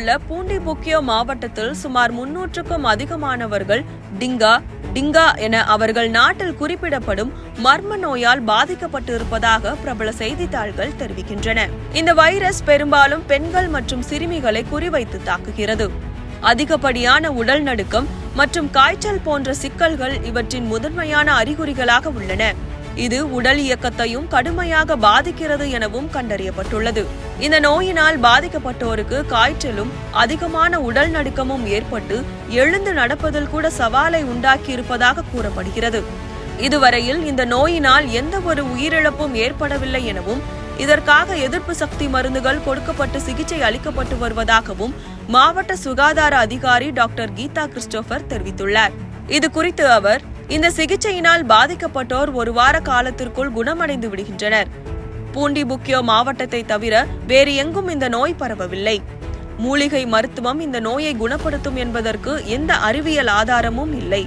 உள்ள பூண்டிபுக்கியோ மாவட்டத்தில் சுமார் 300க்கும் அதிகமானவர்கள் டிங்கா என அவர்கள் நாட்டில் குறிப்பிடப்படும் மர்ம நோயால் பாதிக்கப்பட்டிருப்பதாக பிரபல செய்தித்தாள்கள் தெரிவிக்கின்றன. இந்த வைரஸ் பெரும்பாலும் பெண்கள் மற்றும் சிறுமிகளை குறிவைத்து தாக்குகிறது. அதிகப்படியான உடல் நடுக்கம் மற்றும் காய்ச்சல் போன்ற சிக்கல்கள் இவற்றின் முதன்மையான அறிகுறிகளாக உள்ளன. இது உடல் இயக்கத்தையும் கடுமையாக பாதிக்கிறது எனவும் கண்டறியப்பட்டுள்ளது. இந்த நோயினால் பாதிக்கப்பட்டோருக்கு காய்ச்சலும் அதிகமான உடல் நடுக்கமும் ஏற்பட்டு எழுந்து நடப்பதில் கூட சவாலை உண்டாக்கியிருப்பதாக கூறப்படுகிறது. இதுவரையில் இந்த நோயினால் எந்த ஒரு உயிரிழப்பும் ஏற்படவில்லை எனவும் இதற்காக எதிர்ப்பு சக்தி மருந்துகள் கொடுக்கப்பட்டு சிகிச்சை அளிக்கப்பட்டு வருவதாகவும் மாவட்ட சுகாதார அதிகாரி டாக்டர் கீதா கிறிஸ்டோபர் தெரிவித்துள்ளார். இது குறித்து அவர், இந்த சிகிச்சையினால் பாதிக்கப்பட்டோர் ஒரு வார காலத்திற்குள் குணமடைந்து விடுகின்றனர். பூண்டிபுக்கியோ மாவட்டத்தை தவிர வேறு எங்கும் இந்த நோய் பரவவில்லை. மூலிகை மருத்துவம் இந்த நோயை குணப்படுத்தும் என்பதற்கு எந்த அறிவியல் ஆதாரமும் இல்லை.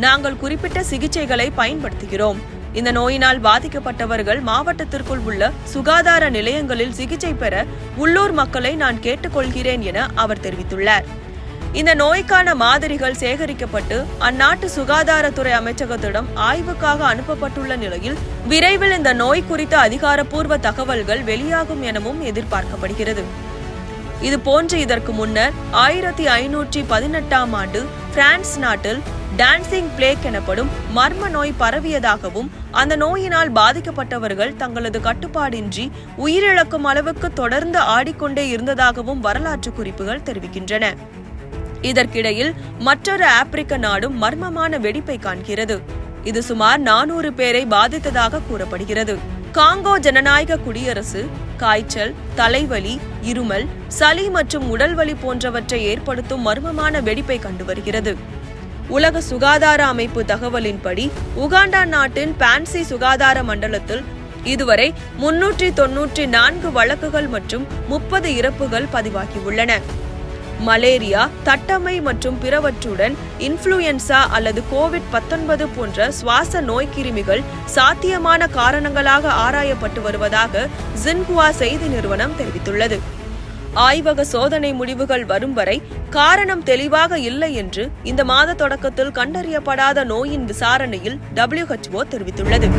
நாங்கள் குறிப்பிட்ட சிகிச்சைகளை பயன்படுத்துகிறோம். இந்த நோயினால் பாதிக்கப்பட்டவர்கள் மாவட்டத்திற்குள் உள்ள சுகாதார நிலையங்களில் சிகிச்சை பெற உள்ளூர் மக்களை நான் கேட்டுக்கொள்கிறேன் என அவர் தெரிவித்துள்ளார். இந்த நோய்க்கான மாதிரிகள் சேகரிக்கப்பட்டு அந்நாட்டு சுகாதாரத்துறை அமைச்சகத்திடம் ஆய்வுக்காக அனுப்பப்பட்டுள்ள நிலையில் விரைவில் இந்த நோய் குறித்த அதிகாரப்பூர்வ தகவல்கள் வெளியாகும் எனவும் எதிர்பார்க்கப்படுகிறது. இதுபோன்று இதற்கு முன்னர் 1518ஆம் ஆண்டு பிரான்ஸ் நாட்டில் டான்சிங் பிளேக் எனப்படும் மர்ம நோய் பரவியதாகவும் அந்த நோயினால் பாதிக்கப்பட்டவர்கள் தங்களது கட்டுப்பாடின்றி உயிரிழக்கும் அளவுக்கு தொடர்ந்து ஆடிக்கொண்டே இருந்ததாகவும் வரலாற்று குறிப்புகள் தெரிவிக்கின்றன. இதற்கிடையில் மற்றொரு ஆப்பிரிக்க நாடும் மர்மமான வெடிப்பை காண்கிறது. இது சுமார் 400 பேரை பாதித்ததாக கூறப்படுகிறது. காங்கோ ஜனநாயக குடியரசு காய்ச்சல், தலைவலி, இருமல், சளி மற்றும் உடல்வலி போன்றவற்றை ஏற்படுத்தும் மர்மமான வெடிப்பை கண்டு வருகிறது. உலக சுகாதார அமைப்பு தகவலின்படி உகாண்டா நாட்டின் பான்சி சுகாதார மண்டலத்தில் இதுவரை 394 வழக்குகள் மற்றும் 30 இறப்புகள் பதிவாகியுள்ளன. மலேரியா, தட்டம்மை மற்றும் பிறவற்றுடன் இன்ஃப்ளூயன்சா அல்லது கோவிட்-19 போன்ற சுவாச நோய்க்கிருமிகள் சாத்தியமான காரணங்களாக ஆராயப்பட்டு வருவதாக ஜின்ஹுவா செய்தி நிறுவனம் தெரிவித்துள்ளது. ஆய்வக சோதனை முடிவுகள் வரும் வரை காரணம் தெளிவாக இல்லை என்று இந்த மாத தொடக்கத்தில் கண்டறியப்படாத நோயின் விசாரணையில் WHO தெரிவித்துள்ளது.